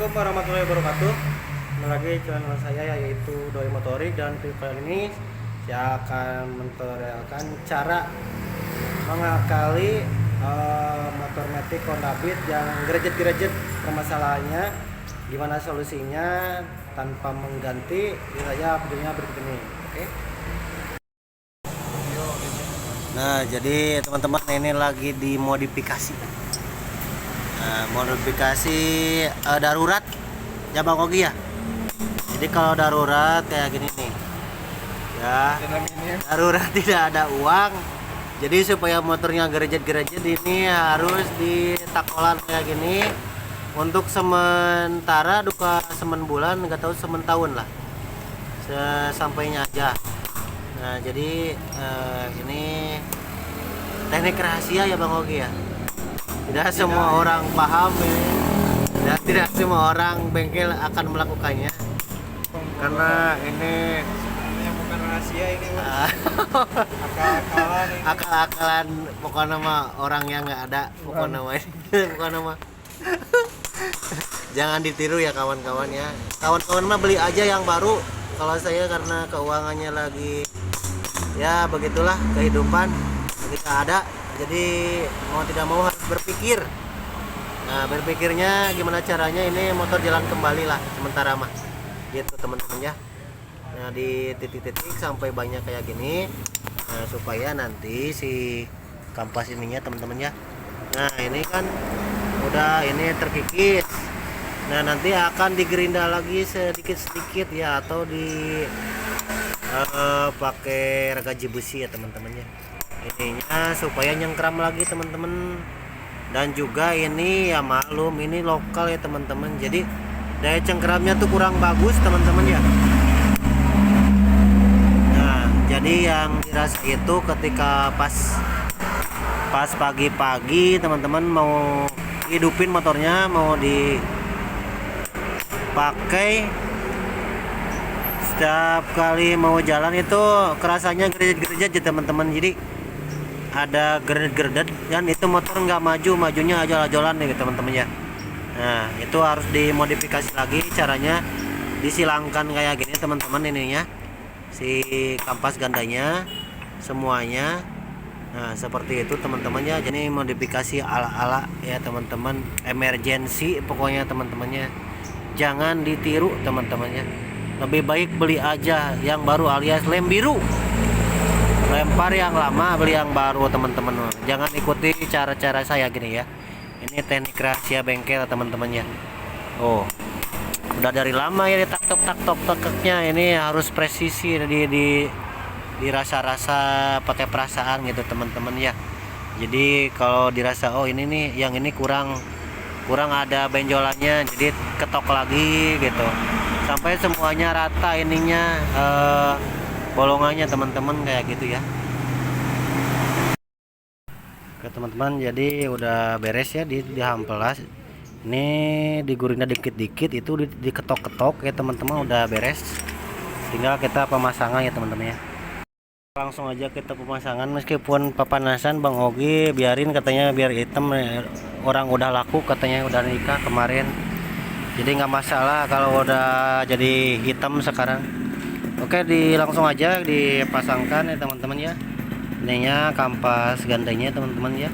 Assalamualaikum warahmatullahi wabarakatuh. Kembali lagi channel saya yaitu Doi Motorik, dan video kali ini saya akan mentutorialkan cara mengakali motor matic Honda Beat yang grejet-grejet. Permasalahannya gimana solusinya tanpa mengganti, ini saja videonya berikut ini. Oke. Nah, jadi teman-teman, ini lagi dimodifikasi. Nah, modifikasi darurat ya Bang Ogi ya. Jadi kalau darurat kayak gini nih ya, darurat tidak ada uang, jadi supaya motornya gerejet-gerejet ini harus ditakolan kayak gini untuk sementara, duka semen bulan, nggak tahu semen tahun lah, sesampainya aja. Nah, jadi ini teknik rahasia ya Bang Ogi ya. Tidak semua orang paham ya, dan tidak semua orang bengkel akan melakukannya, karena ini bukan rahasia ini, akal-akalan ini. Akal-akalan pokoknya mah orang yang nggak ada, pokoknya mah pokoknya mah jangan ditiru ya kawan-kawan ya. Kawan-kawan mah beli aja yang baru. Kalau saya karena keuangannya lagi ya begitulah, kehidupan kita ada, jadi mau tidak mau harus berpikir. Nah, berpikirnya gimana caranya ini motor jalan kembali lah sementara mah gitu teman-teman ya. Nah, di titik-titik sampai banyak kayak gini, nah, supaya nanti si kampas ininya teman-teman ya. Nah, ini kan udah ini terkikis. Nah, nanti akan digerinda lagi sedikit-sedikit ya, atau di pakai ragaji besi ya teman-teman ya. Ininya supaya nyengkram lagi teman-teman. Dan juga ini ya maklum, ini lokal ya teman-teman, jadi daya cengkramnya tuh kurang bagus teman-teman ya. Nah, jadi yang dirasa itu ketika pas pagi-pagi teman-teman mau hidupin motornya, mau dipakai, setiap kali mau jalan itu kerasanya gerejet-gerejet ya teman-teman. Jadi ada geredet-geredet dan itu motor nggak majunya ajol-ajolan nih teman-teman ya. Nah, itu harus dimodifikasi lagi, caranya disilangkan kayak gini teman-teman, ininya si kampas gandanya semuanya. Nah, seperti itu teman-teman ya. Jadi modifikasi ala-ala ya teman-teman, emergency pokoknya teman-temannya, jangan ditiru teman-teman ya. Lebih baik beli aja yang baru alias lem biru, lempar yang lama, beli yang baru teman-teman. Jangan ikuti cara-cara saya gini ya. Ini teknik rahasia bengkel teman-teman ya. Oh, udah dari lama ya taktok-taktok-taknya. Ini harus presisi, dirasa-rasa pakai perasaan gitu teman-teman ya. Jadi kalau dirasa oh ini nih yang ini kurang ada benjolannya, jadi ketok lagi gitu sampai semuanya rata ininya, bolongannya teman-teman kayak gitu ya. Oke teman-teman, jadi udah beres ya, dihampelas. Ini digurindah dikit-dikit, itu diketok-ketok ya teman-teman, udah beres. Tinggal kita pemasangan ya teman-teman ya. Langsung aja kita pemasangan, meskipun papanasan Bang Ogi biarin katanya biar hitam, orang udah laku katanya, udah nikah kemarin. Jadi nggak masalah kalau udah jadi hitam sekarang. Oke, langsung aja dipasangkan ya teman-teman ya. Ininya kampas gandanya teman-teman ya.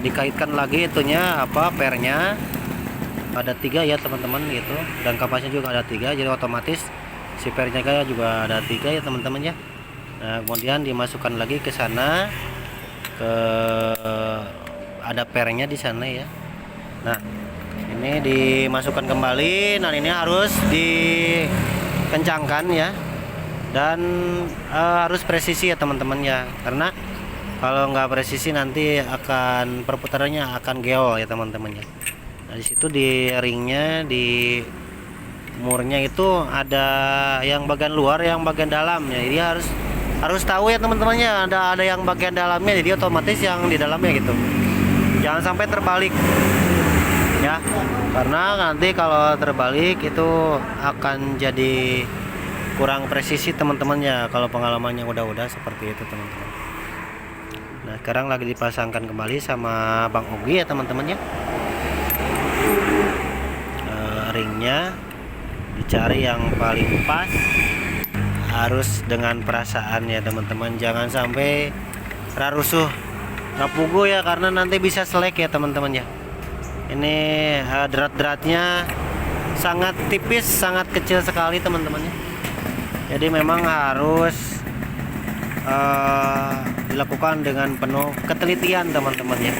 Dikaitkan lagi itunya pernya ada 3 ya teman-teman gitu, dan kampasnya juga ada 3, jadi otomatis si pernya juga ada 3 ya teman-teman ya. Nah, kemudian dimasukkan lagi ke sana, ada pernya di sana ya. Nah, ini dimasukkan kembali. Nah, ini harus dikencangkan ya, dan harus presisi ya teman-teman ya, karena kalau nggak presisi nanti akan perputarannya akan geol ya teman-teman ya. Nah, di situ di ringnya, di murnya itu ada yang bagian luar, yang bagian dalam ya. Jadi harus tahu ya teman-teman ya, ada yang bagian dalamnya, jadi otomatis yang di dalamnya gitu. Jangan sampai terbalik ya, karena nanti kalau terbalik itu akan jadi kurang presisi teman-teman ya, kalau pengalamannya udah seperti itu teman-teman. Nah, sekarang lagi dipasangkan kembali sama Bang Ogi ya teman-teman ya. ringnya, dicari yang paling pas, harus dengan perasaan ya teman-teman, jangan sampai rarusuh ngapugu ya, karena nanti bisa selek ya teman-teman ya. Ini derat-deratnya sangat tipis, sangat kecil sekali teman-teman ya. Jadi memang harus dilakukan dengan penuh ketelitian teman-teman ya.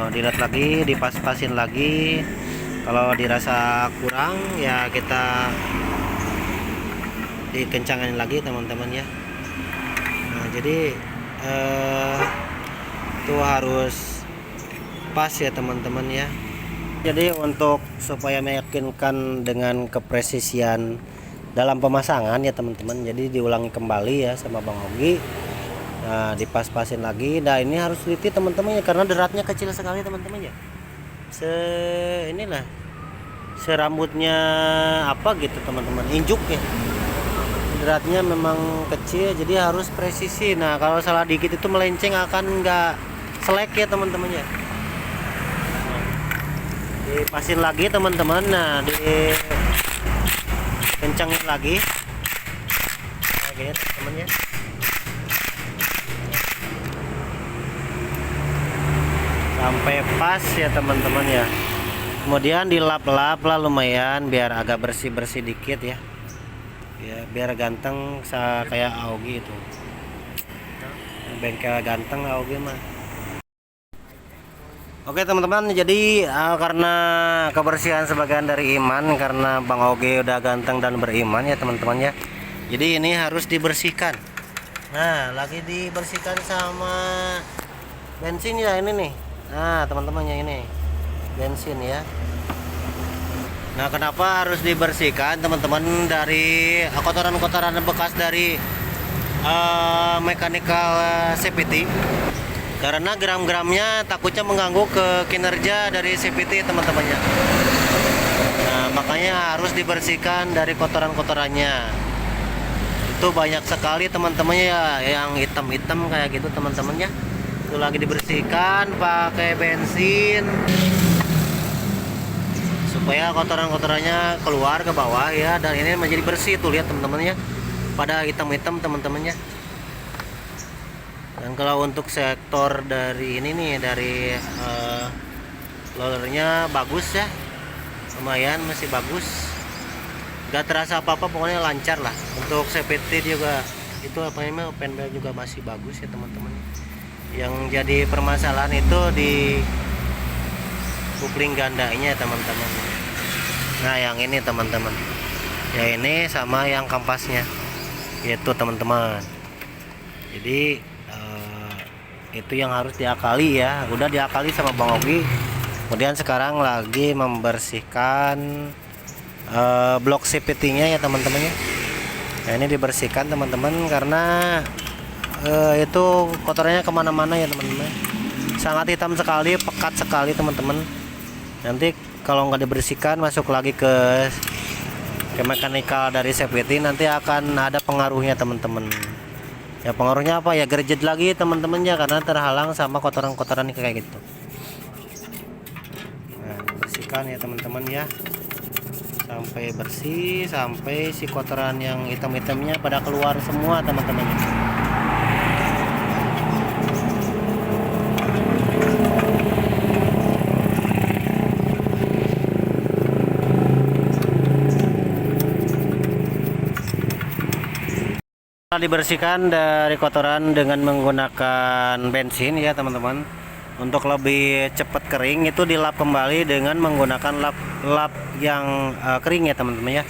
Dilihat lagi, dipas-pasin lagi. Kalau dirasa kurang ya kita dikencangin lagi teman-teman ya. Jadi itu harus pas ya teman-teman ya. Jadi untuk supaya meyakinkan dengan kepresisian dalam pemasangan ya teman-teman, jadi diulangi kembali ya sama Bang Ogi. Nah, dipas-pasin lagi. Nah, ini harus teliti teman-teman ya, karena deratnya kecil sekali teman-teman ya. Inilah serambutnya apa gitu teman-teman, injuk ya. Deratnya memang kecil, jadi harus presisi. Nah, kalau salah dikit itu melenceng, akan nggak selek ya teman-teman ya. Dipasin lagi teman-teman. Nah, kencangin lagi kayak gini teman-teman ya. Sampai pas ya teman-teman ya. Kemudian dilap-lap lah lumayan biar agak bersih-bersih dikit ya. Ya, biar ganteng kayak Aogi itu. Bengkel ganteng Aogi mah. Oke teman-teman, jadi karena kebersihan sebagian dari iman, karena Bang Oge udah ganteng dan beriman ya teman-teman ya. Jadi ini harus dibersihkan. Nah, lagi dibersihkan sama bensin ya ini nih. Nah, teman-teman ya, ini bensin ya. Nah, kenapa harus dibersihkan teman-teman dari kotoran-kotoran bekas dari mechanical CVT? Karena gram-gramnya takutnya mengganggu ke kinerja dari CVT teman-temannya. Nah, makanya harus dibersihkan dari kotoran-kotorannya. Itu banyak sekali teman-temannya ya, yang hitam-hitam kayak gitu teman-temannya. Itu lagi dibersihkan pakai bensin supaya kotoran-kotorannya keluar ke bawah ya, dan ini menjadi bersih tuh, lihat teman-temannya. Pada hitam-hitam teman-temannya. Dan kalau untuk sektor dari ini nih, dari loadernya bagus ya, lumayan masih bagus, gak terasa apa-apa, pokoknya lancar lah. Untuk CVT juga itu apa namanya, open bell juga masih bagus ya teman-teman. Yang jadi permasalahan itu di kupling gandanya teman-teman. Nah, yang ini teman-teman ya, ini sama yang kampasnya itu teman-teman. Jadi itu yang harus diakali ya, udah diakali sama Bang Ogi. Kemudian sekarang lagi membersihkan blok CVT nya ya teman-teman ya. Nah, ini dibersihkan teman-teman, karena itu kotorannya kemana-mana ya teman-teman, sangat hitam sekali, pekat sekali teman-teman. Nanti kalau nggak dibersihkan masuk lagi ke mekanikal dari CVT, nanti akan ada pengaruhnya teman-teman. Ya, pengaruhnya apa ya, gerjet lagi teman-teman ya, karena terhalang sama kotoran-kotoran kayak gitu. Nah, bersihkan ya teman-teman ya, sampai bersih, sampai si kotoran yang hitam-hitamnya pada keluar semua teman-teman. Dibersihkan dari kotoran dengan menggunakan bensin ya teman-teman. Untuk lebih cepat kering itu dilap kembali dengan menggunakan lap yang kering ya teman-teman ya.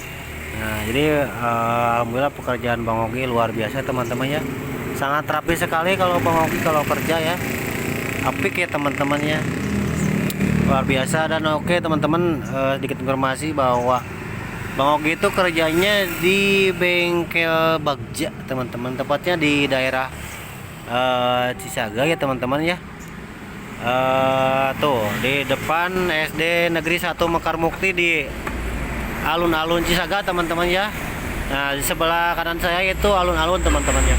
Nah, jadi alhamdulillah pekerjaan Bang Ogi luar biasa teman-teman ya. Sangat rapi sekali kalau Bang Ogi kalau kerja ya. Apik ya teman-teman ya. Luar biasa. Dan oke teman-teman, sedikit informasi bahwa Bang Ogi itu kerjanya di bengkel Bagja teman-teman, tepatnya di daerah Cisaga ya teman-teman ya. Tuh di depan SD Negeri 1 Mekar Mukti di alun-alun Cisaga teman-teman ya. Nah, di sebelah kanan saya itu alun-alun teman-teman ya.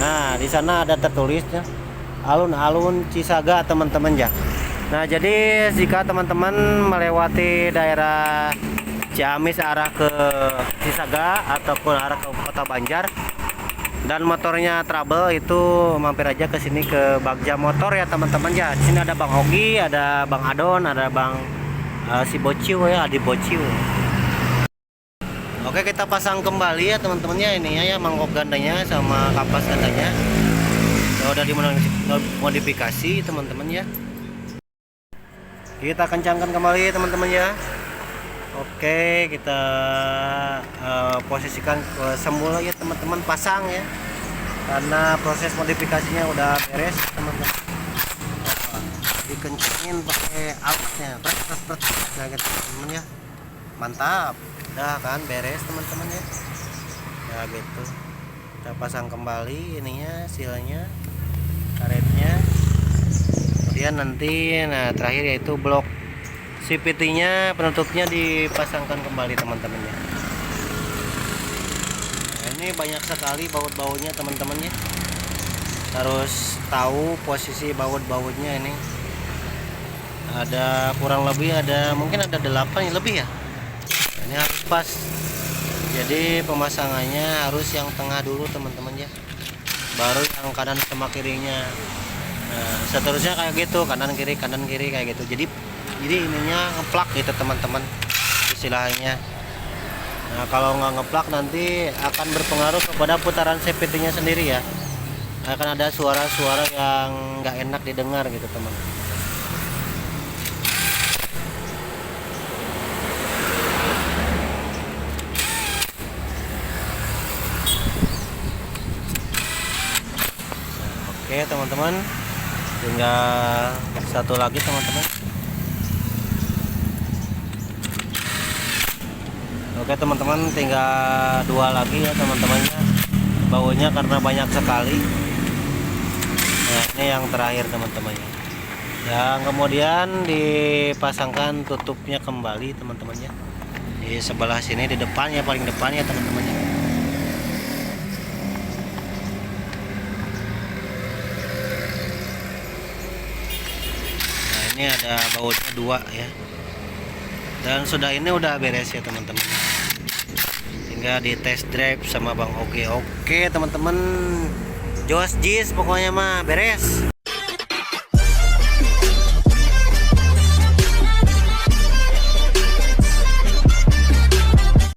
Nah, di sana ada tertulisnya alun-alun Cisaga teman-teman ya. Nah, jadi jika teman-teman melewati daerah Ciamis arah ke Cisaga ataupun arah ke Kota Banjar dan motornya trouble, itu mampir aja ke sini ke Bagja Motor ya teman-teman ya. Di sini ada Bang Ogi, ada Bang Adon, ada Bang si Bociu ya, Adi Bociu. Oke, kita pasang kembali ya teman-temannya ini ya, mangkok gandanya sama kapas gandanya. Ya udah dimodifikasi teman-teman ya. Kita kencangkan kembali teman-teman ya. Oke, kita posisikan ke semula ya teman-teman, pasang ya. Karena proses modifikasinya udah beres teman-teman. Dikencengin pakai alatnya, nah gitu teman-teman ya. Mantap, udah kan beres teman-teman ya. Ya gitu. Kita pasang kembali ininya, silnya, karetnya. Kemudian nanti terakhir yaitu blok CVT-nya, penutupnya dipasangkan kembali teman-teman ya. Nah, ini banyak sekali baut-bautnya teman-teman ya. Harus tahu posisi baut-bautnya ini. Ada kurang lebih mungkin ada 8 ya lebih ya. Nah, ini harus pas. Jadi pemasangannya harus yang tengah dulu teman-teman ya. Baru yang kanan sama kirinya. Nah, seterusnya kayak gitu, kanan kiri kayak gitu. Jadi ininya ngeplak gitu teman-teman istilahnya. Nah, kalau nggak ngeplak nanti akan berpengaruh kepada putaran CVT-nya sendiri ya. Akan ada suara-suara yang nggak enak didengar gitu teman. Oke teman-teman, tinggal satu lagi teman-teman. Oke teman-teman, tinggal 2 lagi ya teman-temannya. Baunya karena banyak sekali. Nah, ini yang terakhir teman-temannya. Yang kemudian dipasangkan tutupnya kembali teman-temannya. Di sebelah sini, di depannya, paling depannya teman-temannya. Ini ada bautnya 2 ya, dan sudah ini udah beres ya teman-teman, tinggal di test drive sama Bang Oke. Oke teman-teman, jos jis pokoknya mah beres.